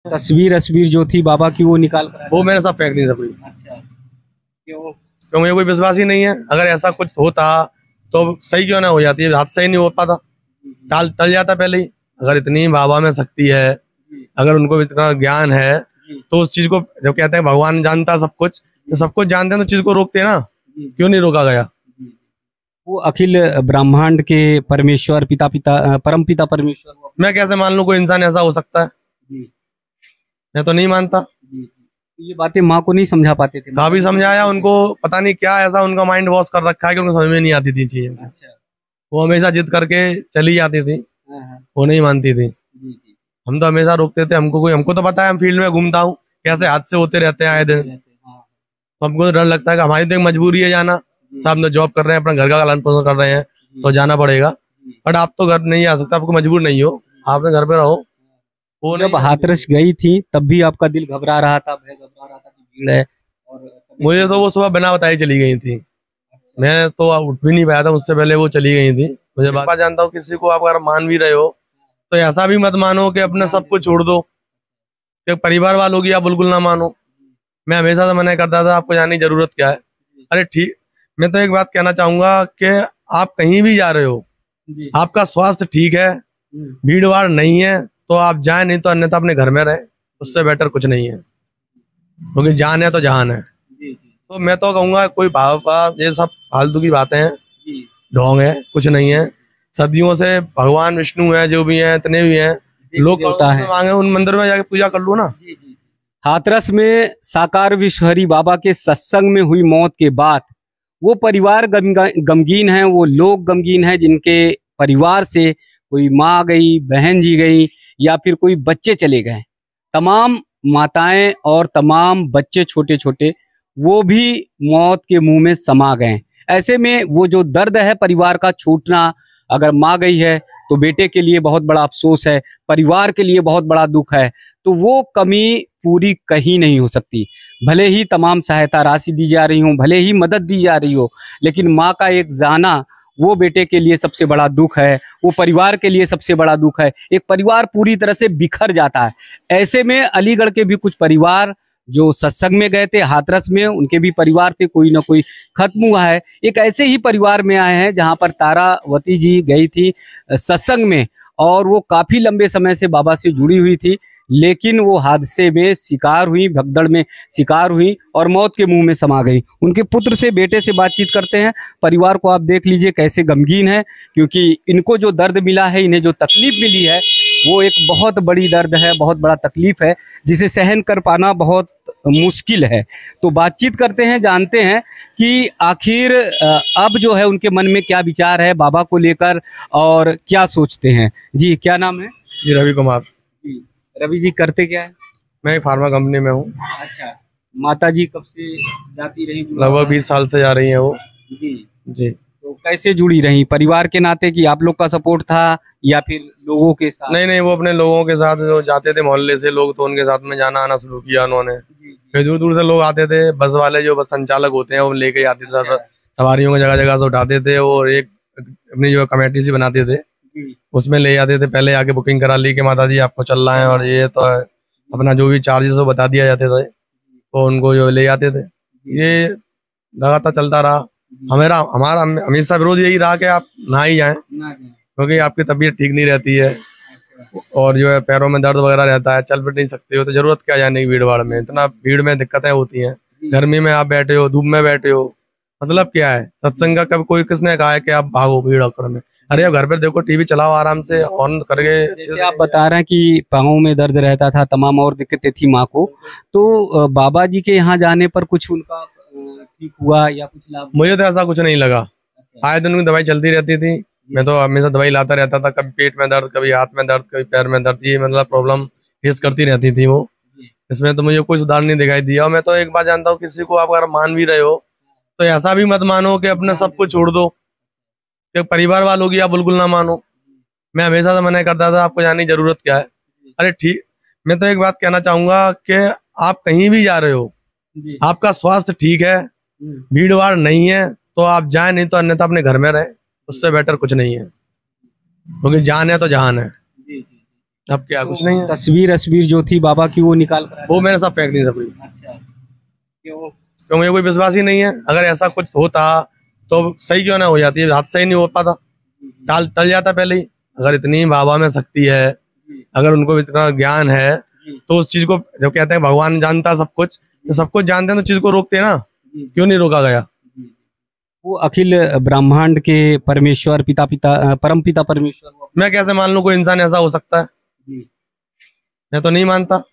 तस्वीर तस्वीर जो थी बाबा की वो निकाल कर वो मैंने सब फेंक दी सब। अच्छा, क्यों? क्यों, मुझे कोई विश्वास ही नहीं है। अगर ऐसा कुछ होता तो सही क्यों ना हो जाती है, हाथ सही नहीं हो पाता, टाल टल जाता पहले ही। अगर इतनी बाबा में शक्ति है, अगर उनको इतना ज्ञान है, तो उस चीज को जब कहते हैं भगवान जानता सब कुछ, तो सब कुछ जानते हैं तो चीज को रोकते हैं ना, क्यों नहीं रोका गया? वो अखिल ब्रह्मांड के परमेश्वर परम पिता परमेश्वर मैं कैसे मान लूं कोई इंसान ऐसा हो सकता है? मैं तो नहीं मानता। ये बातें माँ को नहीं समझा पाते थे? काफी समझाया उनको, पता नहीं क्या ऐसा उनका माइंड वॉश कर रखा है कि उनको समझ में नहीं आती थी चीजें। अच्छा। वो हमेशा जिद करके चली जाती थी, हाँ। वो नहीं मानती थी। जी। हम तो हमेशा रोकते थे। हमको तो पता है, हम फील्ड में घूमता हूँ, कैसे हादसे होते रहते हैं आए दिन। हाँ। तो हमको तो डर लगता है कि हमारी तो एक मजबूरी है जाना। साहब ने जॉब कर रहे हैं, अपना घर का पालन पोषण कर रहे हैं, तो जाना पड़ेगा। बट आप तो घर नहीं आ सकते, आपको मजबूर नहीं हो, आपने घर पे रहो। वो जब हाथरस गई थी तब भी आपका दिल घबरा रहा था, भय घबरा रहा था कि भीड़ है? और मुझे तो वो सुबह बिना बताई चली गई थी। मैं तो उठ भी नहीं पाया था, मुझसे पहले वो चली गई थी। मुझे बात जानता हूँ, किसी को आप अगर मान भी रहे हो तो ऐसा भी मत मानो कि अपने सब कुछ छोड़ दो, कि परिवार वालों की आप बिल्कुल ना मानो। मैं हमेशा से मना करता था, आपको जाने की जरूरत क्या है। अरे ठीक, मैं तो एक बात कहना चाहूंगा कि आप कहीं भी जा रहे हो, आपका स्वास्थ्य ठीक है, भीड़ भाड़ नहीं है, तो आप जाए, नहीं तो अन्यथा अपने घर में रहे, उससे बेटर कुछ नहीं है। क्योंकि जान है तो जहान है। तो मैं तो कहूंगा कोई भाव ये सब फालतू की बातें हैं, ढोंग है, कुछ नहीं है। सदियों से भगवान विष्णु है, जो भी है, इतने भी हैं लोग मांगे, उन मंदिर में जाके पूजा कर लो ना। हाथरस में साकार विश्वहरि बाबा के सत्संग में हुई मौत के बाद वो परिवार गमगीन है, वो लोग गमगीन है जिनके परिवार से कोई माँ गई, बहन जी गई, या फिर कोई बच्चे चले गए। तमाम माताएं और तमाम बच्चे छोटे छोटे वो भी मौत के मुंह में समा गए। ऐसे में वो जो दर्द है परिवार का छूटना, अगर माँ गई है तो बेटे के लिए बहुत बड़ा अफसोस है, परिवार के लिए बहुत बड़ा दुख है। तो वो कमी पूरी कहीं नहीं हो सकती। भले ही तमाम सहायता राशि दी जा रही हो, भले ही मदद दी जा रही हो, लेकिन माँ का एक जाना वो बेटे के लिए सबसे बड़ा दुख है, वो परिवार के लिए सबसे बड़ा दुख है। एक परिवार पूरी तरह से बिखर जाता है। ऐसे में अलीगढ़ के भी कुछ परिवार जो सत्संग में गए थे हाथरस में, उनके भी परिवार थे, कोई ना कोई खत्म हुआ है। एक ऐसे ही परिवार में आए हैं जहां पर तारावती जी गई थी सत्संग में, और वो काफी लंबे समय से बाबा से जुड़ी हुई थी, लेकिन वो हादसे में शिकार हुई, भगदड़ में शिकार हुई और मौत के मुंह में समा गई। उनके पुत्र से, बेटे से बातचीत करते हैं। परिवार को आप देख लीजिए कैसे गमगीन है, क्योंकि इनको जो दर्द मिला है, इन्हें जो तकलीफ मिली है, वो एक बहुत बड़ी दर्द है, बहुत बड़ा तकलीफ है, जिसे सहन कर पाना बहुत मुश्किल है। तो बातचीत करते हैं, जानते हैं कि आखिर अब जो है उनके मन में क्या विचार है बाबा को लेकर और क्या सोचते हैं। जी, क्या नाम है? जी, रवि कुमार। जी, रवि जी करते क्या है? मैं एक फार्मा कंपनी में हूँ। अच्छा, माता जी कब से जाती रही? लगभग 20 साल से जा रही हैं वो। जी जी। तो कैसे जुड़ी रही? परिवार के नाते कि आप लोग का सपोर्ट था, या फिर लोगों के साथ? नहीं, वो अपने लोगों के साथ जो जाते थे, मोहल्ले से लोग, तो उनके साथ में जाना आना शुरू किया उन्होंने। फिर दूर दूर से लोग आते थे, बस वाले जो बस संचालक होते हैं वो लेके आते थे। अच्छा। सवारियों को जगह जगह से उठाते थे, और एक अपनी जो कमेटी सी बनाते थे, उसमें ले जाते थे। पहले आके बुकिंग करा ली कि माता जी आपको चलना है, और ये तो अपना जो भी चार्जेस वो बता दिया जाते थे, तो उनको जो ले जाते थे। ये लगातार चलता रहा। हमारा हमेशा विरोध यही रहा कि आप ना ही जाएं, क्योंकि आपकी तबीयत ठीक नहीं रहती है, और जो है पैरों में दर्द वगैरह रहता है, चल फिर नहीं सकते हो, तो जरूरत क्या जाने की भीड़ भाड़ में। इतना भीड़ में दिक्कतें होती हैं, गर्मी में आप बैठे हो, धूप में बैठे हो, मतलब क्या है सत्संग का? कब कोई किसने कहा है कि आप भागो भीड़ अकड़ में? अरे अब घर पर देखो, टीवी चलाओ आराम से ऑन करके। जैसे आप बता रहे हैं कि पाँव में दर्द रहता था, तमाम और दिक्कतें थी माँ को, तो बाबा जी के यहाँ जाने पर कुछ उनका ठीक हुआ या कुछ लाभ? मुझे तो ऐसा कुछ नहीं लगा। आए दिन उनकी दवाई चलती रहती थी, मैं तो हमेशा दवाई लाता रहता था। कभी पेट में दर्द, कभी हाथ में दर्द, कभी पैर में दर्द, ये मतलब प्रॉब्लम फेस करती रहती थी वो। इसमें तो मुझे कोई सुधार नहीं दिखाई दिया। और मैं तो एक बात जानता हूँ, किसी को आप अगर मान भी रहे हो तो ऐसा भी मत मानो कि अपने सब कुछ छोड़ दो, कि परिवार वालों की आप बिल्कुल ना मानो। मैं हमेशा से मना करता था, आपको जाने की जरूरत क्या है। अरे ठीक, मैं तो एक बात कहना चाहूंगा कि आप कहीं भी जा रहे हो, आपका स्वास्थ्य ठीक है, भीड़ भाड़ नहीं है, तो आप जाए, नहीं तो अन्यथा अपने घर में रहे, उससे बेटर कुछ नहीं है। क्योंकि जान है तो जहान है। अब क्या, कुछ नहीं है। तस्वीर जो थी बाबा की वो निकाल कर वो मैंने सब फेंक दी सब। अच्छा, क्यों? क्यों, मुझे कोई विश्वास ही नहीं है। अगर ऐसा कुछ होता तो सही क्यों ना हो जाती है, हाथ सही नहीं हो पाता, टल जाता पहले ही। अगर इतनी बाबा में शक्ति है, अगर उनको इतना ज्ञान है, तो उस चीज को, जब कहते हैं भगवान जानता सब कुछ, तो सब कुछ जानते हैं तो चीज को रोकते हैं ना, क्यों नहीं रोका गया? वो अखिल ब्रह्मांड के परमेश्वर परम पिता परमेश्वर मैं कैसे मान लूं कोई इंसान ऐसा हो सकता है? मैं तो नहीं मानता।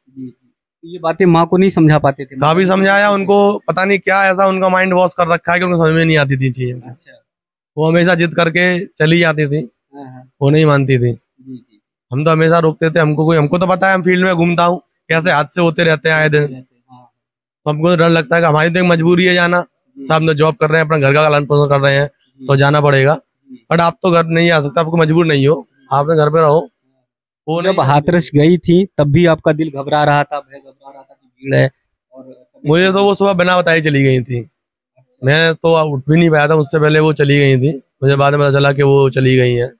ये बातें माँ को नहीं समझा पाते थे? काफी समझाया उनको, पता नहीं क्या ऐसा उनका माइंड वॉश कर रखा है कि उनको समझ में नहीं आती थी चीजें। अच्छा, वो हमेशा जिद करके चली जाती थी, हाँ, वो नहीं मानती थी। जी, जी, हम तो हमेशा रोकते थे। हमको तो पता है, हम फील्ड में घूमता हूँ, कैसे हादसे होते रहते हैं आए दिन। हाँ, तो हमको तो डर लगता है कि हमारी तो एक मजबूरी है जाना। साहब तो जॉब कर रहे हैं, अपना घर का पालन पोषण कर रहे हैं, तो जाना पड़ेगा। बट आप तो घर नहीं आ सकते, आपको मजबूर नहीं हो, आप तो घर पे रहो। वो जब नहीं, हाथरस गई थी तब भी आपका दिल घबरा रहा था, भय घबरा रहा था कि भीड़ है? और मुझे तो वो सुबह बिना बताई चली गई थी। मैं तो उठ भी नहीं पाया था, मुझसे पहले वो चली गई थी। मुझे बाद में पता चला कि वो चली गई हैं।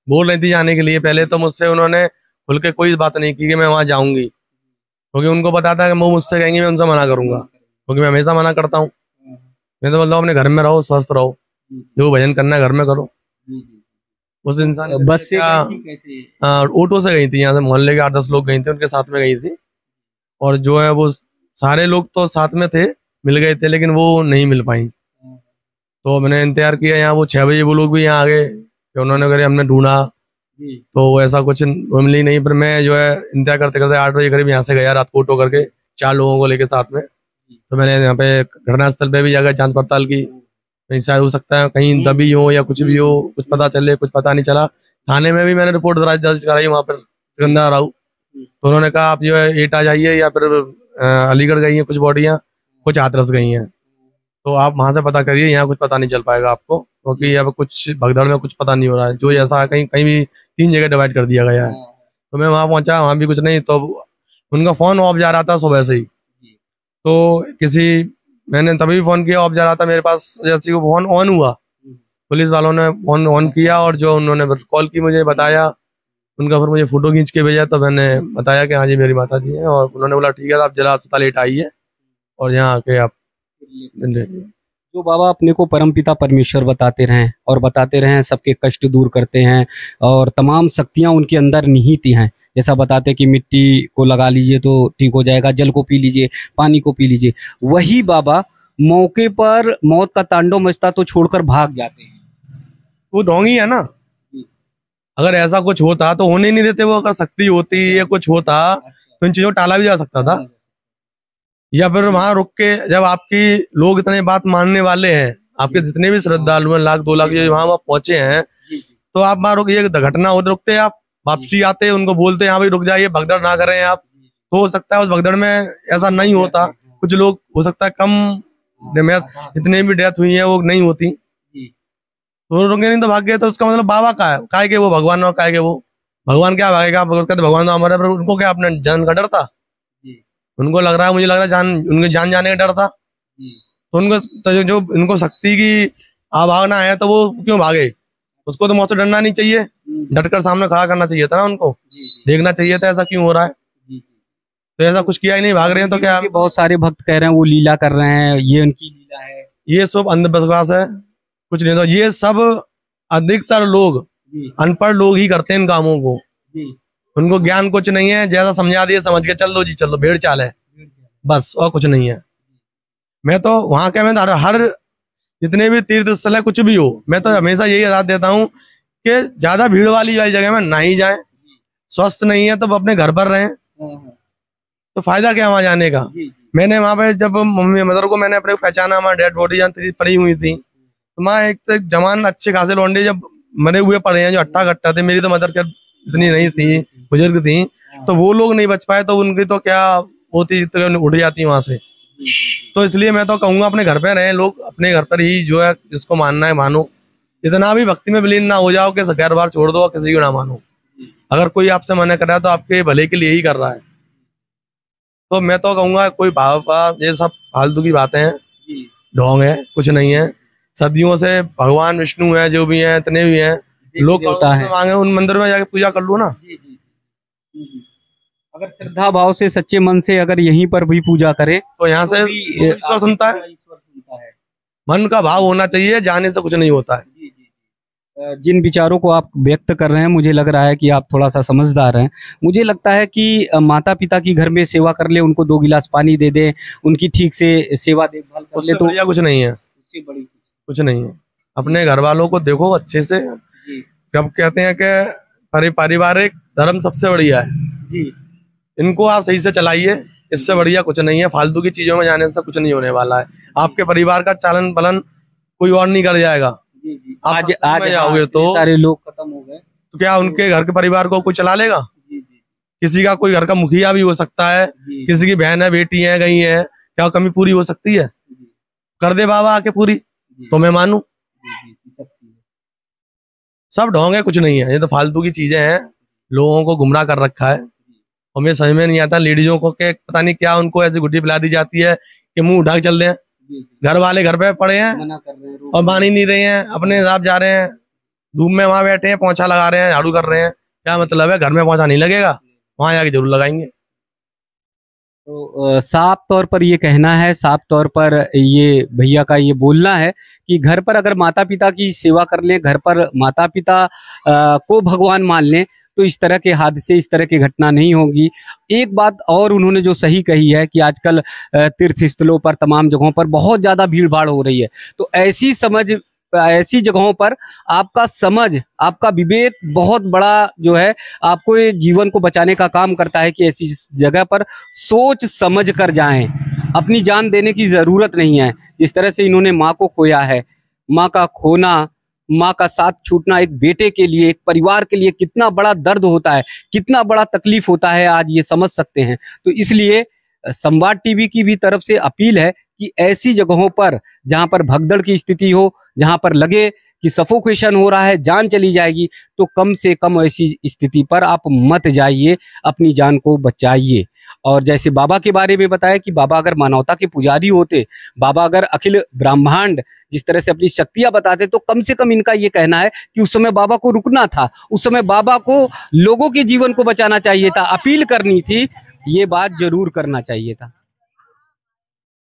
बोल रही थी जाने के लिए, पहले तो मुझसे उन्होंने खुल के कोई बात नहीं की कि मैं वहां जाऊंगी, क्योंकि उनको पता था कि वो मुझसे कहेंगे, मैं उनसे मना करूंगा, क्योंकि मैं हमेशा मना करता हूँ। मैं तो बोलता हूँ अपने घर में रहो, स्वस्थ रहो, जो भजन करना है घर में करो। उस इंसान ने बस से क्या- गई थी कैसे? हाँ, ऑटो से गई थी, यहाँ से मोहल्ले के 8-10 लोग गए थे, उनके साथ में गई थी। और जो है वो सारे लोग तो साथ में थे, मिल गए थे, लेकिन वो नहीं मिल पाई। तो मैंने इंतजार किया, यहाँ वो 6 बजे वो लोग भी यहाँ आ गए, कि उन्होंने करे, हमने ढूंढा तो वो ऐसा कुछ मिली नहीं। पर मैं जो है इंतजार करते करते 8 बजे करीब यहाँ से गया, रात को ऑटो करके 4 लोगों को लेके साथ में। तो मैंने यहाँ पे घटनास्थल पे भी जाकर जांच पड़ताल की, कहीं शायद हो सकता है कहीं दबी हो या कुछ भी हो, कुछ पता चले, कुछ पता नहीं चला। थाने में भी मैंने रिपोर्ट दर्ज कराई वहाँ पर, सिकंदर राव। तो उन्होंने कहा आप जो है एटा जाइए, या फिर अलीगढ़ गई हैं कुछ बॉडियाँ, कुछ हाथरस गई हैं, तो आप वहां से पता करिए, यहाँ कुछ पता नहीं चल पाएगा आपको, क्योंकि अब कुछ भगदड़ में कुछ पता नहीं हो रहा है। जो ऐसा कहीं कहीं भी 3 जगह डिवाइड कर दिया गया है। तो मैं वहां पहुंचा, वहां भी कुछ नहीं। तो उनका फोन ऑफ जा रहा था सुबह से ही, तो मैंने तभी फोन किया, ऑफ जा रहा था मेरे पास, जैसे ही वो फोन ऑन हुआ, पुलिस वालों ने फोन ऑन किया, और जो उन्होंने कॉल की मुझे बताया, उनका फिर मुझे फोटो खींच के भेजा। तो मैंने बताया कि हाँ जी मेरी माता जी हैं, और उन्होंने बोला ठीक है आप जरा अस्पताल लेट आइए, और यहाँ आके आप मिल लीजिए। जो बाबा अपने को परमपिता परमेश्वर बताते रहे और बताते रहे, सबके कष्ट दूर करते हैं और तमाम शक्तियां उनके अंदर निहित हैं। जैसा बताते कि मिट्टी को लगा लीजिए तो ठीक हो जाएगा, जल को पी लीजिए, पानी को पी लीजिए, वही बाबा मौके पर मौत का तांडव मचता तो छोड़कर भाग जाते हैं। वो ढोंगी है ना। अगर ऐसा कुछ होता तो होने नहीं देते वो। अगर शक्ति होती या कुछ होता तो इन चीजों को टाला भी जा सकता था, या फिर वहां रुक के, जब आपकी लोग इतने बात मानने वाले हैं, आपके जितने भी श्रद्धालु हैं, 1-2 लाख जो वहां पहुंचे हैं, तो आप वहां रुक, ये घटना हो रुकते, आप वापसी आते, उनको बोलते हाँ भाई रुक जाइए, भगदड़ ना करें आप, तो हो सकता है उस भगदड़ में ऐसा नहीं होता। कुछ लोग हो सकता है कम जितने भी डेथ हुई है वो नहीं होती, तो रुके नहीं तो भाग गए। तो उसका मतलब बाबा का है, काहे के वो भगवान, और काहे के वो भगवान क्या भागेगा? कहते भगवान तो हमारे, पर उनको क्या अपने जान का डर था? उनको लग रहा है, मुझे लग रहा है जान, उनके जान जाने का डर था। तो उनको तो जो उनको शक्ति की भागना है, तो वो क्यों भागे? उसको तो मौत से डरना नहीं चाहिए, डटकर सामने खड़ा करना चाहिए था ना उनको, देखना चाहिए था ऐसा क्यों हो रहा है। तो ऐसा कुछ किया ही नहीं, भाग रहे हैं तो क्या? बहुत सारे भक्त कह रहे हैं वो लीला कर रहे हैं, ये उनकी लीला है। ये सब अंधविश्वास है, कुछ नहीं। तो ये सब अधिकतर लोग, अनपढ़ लोग ही करते हैं इन कामों को। उनको ज्ञान कुछ नहीं है, जैसा समझा दिए समझ के चल दो जी, चलो भेड़ चाल है बस, और कुछ नहीं है। मैं तो वहां क्या, मैं हर जितने भी तीर्थ स्थल है, कुछ भी हो, मैं तो हमेशा यही आदेश देता हूँ कि ज्यादा भीड़ वाली जगह में ना ही जाए। स्वस्थ नहीं है तो अपने घर पर रहें, तो फायदा क्या वहां जाने का। मैंने वहां पे जब मम्मी मदर को मैंने अपने पहचाना, हमारी डेड बॉडी जहाँ पड़ी हुई थी, तो वहाँ एक जवान अच्छे खासे लौंडे जब मरे हुए पड़े हैं, जो अट्ठा कट्टा थे, मेरी तो मदर क्या इतनी नहीं थी, बुजुर्ग थी, तो वो लोग नहीं बच पाए, तो उनकी तो क्या होती, उठ जाती वहां से। तो इसलिए मैं तो कहूंगा अपने घर पे रहें लोग, अपने घर पर ही जो है जिसको मानना है मानो, इतना भी भक्ति में विलीन ना हो जाओ कि घर बार छोड़ दो और किसी को ना मानो। अगर कोई आपसे मना कर रहा है तो आपके भले के लिए ही कर रहा है। तो मैं तो कहूंगा कोई भाव, ये सब फालतू की बातें हैं, ढोंग है, कुछ नहीं है। सदियों से भगवान विष्णु है, जो भी है, इतने भी हैं लोग, मांगे उन मंदिर में जाके पूजा कर लो ना। अगर श्रद्धा भाव से सच्चे मन से अगर यहीं पर भी पूजा करें तो यहाँ से ईश्वर सुनता है। ईश्वर सुनता है। मन का भाव होना चाहिए, जाने से कुछ नहीं होता है। जी जी। जिन विचारों को आप व्यक्त कर रहे हैं, मुझे लग रहा है कि आप थोड़ा सा समझदार हैं। मुझे लगता है कि माता पिता की घर में सेवा कर ले, उनको 2 गिलास पानी दे दें, उनकी ठीक से सेवा देखभाल कर ले, उससे तो बढ़िया कुछ नहीं है। उससे बड़ी कुछ नहीं है। अपने घर वालों को देखो अच्छे से। जी जब कहते हैं कि पारिवारिक धर्म सबसे बढ़िया है, जी इनको आप सही से चलाइए, इससे बढ़िया कुछ नहीं है। फालतू की चीजों में जाने से कुछ नहीं होने वाला है। आपके परिवार का चालन पालन कोई और नहीं कर जाएगा। जी जी। आप आज सत्संग में आज जाओगे तो सारे लोग खत्म हो गए, तो क्या उनके घर के परिवार को कोई चला लेगा? जी जी किसी का कोई घर का मुखिया भी हो सकता है, जी किसी की बहन है, बेटी है, गई है, क्या कमी पूरी हो सकती है? जी कर दे बाबा आके पूरी, जी तो मैं मानूं। जी जी, सकती है। सब ढोंग है, कुछ नहीं है। ये तो फालतू की चीजें हैं, लोगों को गुमराह कर रखा है। और मुझे समझ में नहीं आता लेडीजों को के पता नहीं क्या उनको ऐसी गुड्डी पिला दी जाती है कि मुंह उठा के चल रहे हैं। जी जी, घर वाले घर पे पड़े हैं मना कर रहे हैं, रोक और रहे मान ही नहीं रहे हैं, अपने हिसाब जा रहे हैं, धूप में वहां बैठे हैं, पोंछा लगा रहे हैं, झाड़ू कर रहे हैं। क्या मतलब है? घर में पोंछा नहीं लगेगा, वहां जाके जरूर लगाएंगे। तो साफ तौर पर ये कहना है, साफ तौर पर ये भैया का ये बोलना है कि घर पर अगर माता पिता की सेवा कर लें, घर पर माता पिता को भगवान मान लें, तो इस तरह के हादसे, इस तरह की घटना नहीं होगी। एक बात और उन्होंने जो सही कही है कि आजकल तीर्थ स्थलों पर, तमाम जगहों पर बहुत ज़्यादा भीड़ भाड़ हो रही है, तो ऐसी जगहों पर आपका समझ, आपका विवेक बहुत बड़ा जो है, आपको ये जीवन को बचाने का काम करता है कि ऐसी जगह पर सोच समझ कर जाएं। अपनी जान देने की ज़रूरत नहीं है। जिस तरह से इन्होंने माँ को खोया है, माँ का खोना, माँ का साथ छूटना एक बेटे के लिए, एक परिवार के लिए कितना बड़ा दर्द होता है, कितना बड़ा तकलीफ होता है, आज ये समझ सकते हैं। तो इसलिए संवाद टीवी की भी तरफ से अपील है कि ऐसी जगहों पर जहां पर भगदड़ की स्थिति हो, जहां पर लगे कि सफोकेशन हो रहा है, जान चली जाएगी, तो कम से कम ऐसी स्थिति पर आप मत जाइए, अपनी जान को बचाइए। और जैसे बाबा के बारे में बताया कि बाबा अगर मानवता के पुजारी होते, बाबा अगर अखिल ब्रह्मांड जिस तरह से अपनी शक्तियां बताते, तो कम से कम इनका ये कहना है कि उस समय बाबा को रुकना था, उस समय बाबा को लोगों के जीवन को बचाना चाहिए था, अपील करनी थी, ये बात जरूर करना चाहिए था।